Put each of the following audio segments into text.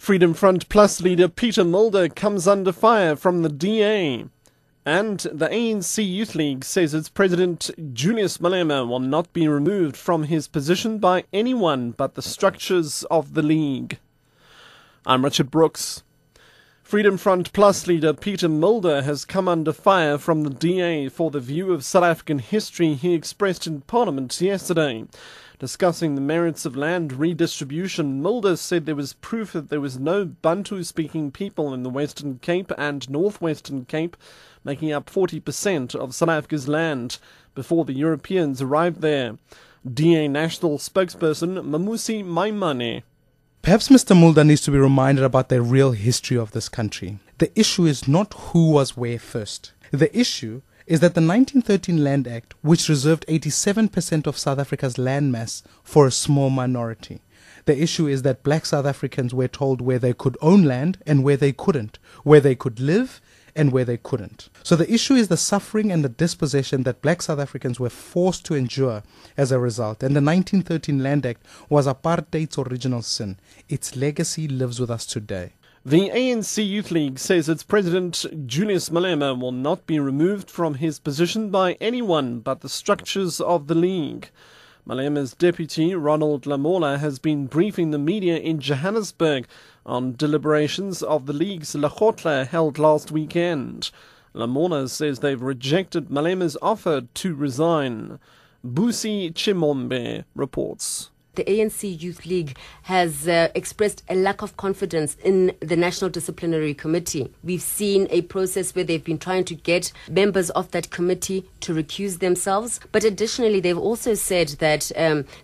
Freedom Front Plus leader Peter Mulder comes under fire from the DA. And the ANC Youth League says its president, Julius Malema, will not be removed from his position by anyone but the structures of the league. I'm Richard Brooks. Freedom Front Plus leader Peter Mulder has come under fire from the DA for the view of South African history he expressed in Parliament yesterday. Discussing the merits of land redistribution, Mulder said there was proof that there was no Bantu-speaking people in the Western Cape and Northwestern Cape, making up 40% of South Africa's land, before the Europeans arrived there. DA National spokesperson Mamusi Maimane. Perhaps Mr. Mulder needs to be reminded about the real history of this country. The issue is not who was where first. The issue is that the 1913 Land Act, which reserved 87% of South Africa's landmass for a small minority. The issue is that black South Africans were told where they could own land and where they couldn't, where they could live and where they couldn't. So the issue is the suffering and the dispossession that black South Africans were forced to endure as a result. And the 1913 Land Act was apartheid's original sin. Its legacy lives with us today. The ANC Youth League says its president, Julius Malema, will not be removed from his position by anyone but the structures of the league. Malema's deputy, Ronald Lamola, has been briefing the media in Johannesburg on deliberations of the league's Lekgotla held last weekend. Lamola says they've rejected Malema's offer to resign. Busi Chimombe reports. The ANC Youth League has expressed a lack of confidence in the National Disciplinary Committee. We've seen a process where they've been trying to get members of that committee to recuse themselves. But additionally, they've also said that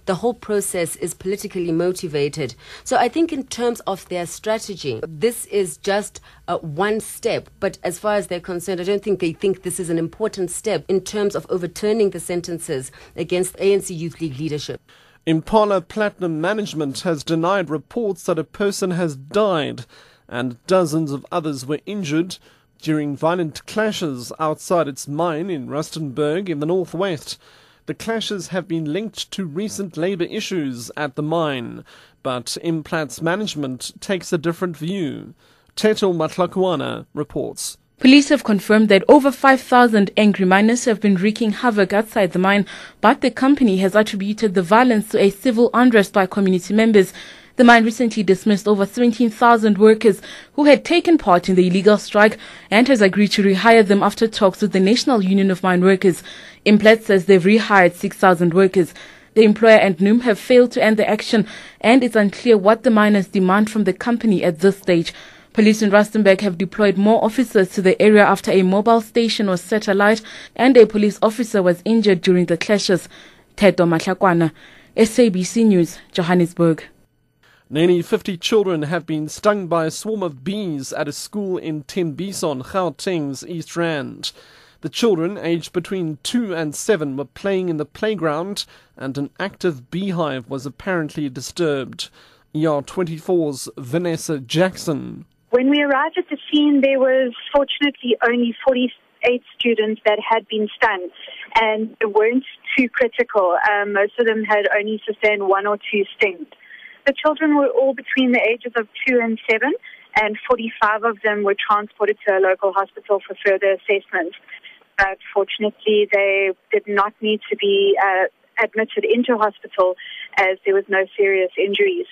the whole process is politically motivated. So I think in terms of their strategy, this is just one step. But as far as they're concerned, I don't think they think this is an important step in terms of overturning the sentences against ANC Youth League leadership. Impala Platinum Management has denied reports that a person has died and dozens of others were injured during violent clashes outside its mine in Rustenburg in the northwest. The clashes have been linked to recent labour issues at the mine, but Implats Management takes a different view. Teto Matlakwana reports. Police have confirmed that over 5,000 angry miners have been wreaking havoc outside the mine, but the company has attributed the violence to a civil unrest by community members. The mine recently dismissed over 17,000 workers who had taken part in the illegal strike and has agreed to rehire them after talks with the National Union of Mine Workers. Implats says they've rehired 6,000 workers. The employer and NUM have failed to end the action, and it's unclear what the miners demand from the company at this stage. Police in Rustenburg have deployed more officers to the area after a mobile station was set alight and a police officer was injured during the clashes. Teto Matlakwana, SABC News, Johannesburg. Nearly 50 children have been stung by a swarm of bees at a school in Tembison, Gauteng's East Rand. The children, aged between 2 and 7, were playing in the playground and an active beehive was apparently disturbed. ER24's Vanessa Jackson. When we arrived at the scene, there was fortunately only 48 students that had been stung, and they weren't too critical. Most of them had only sustained 1 or 2 stings. The children were all between the ages of 2 and 7, and 45 of them were transported to a local hospital for further assessment. But fortunately, they did not need to be admitted into hospital as there was no serious injuries.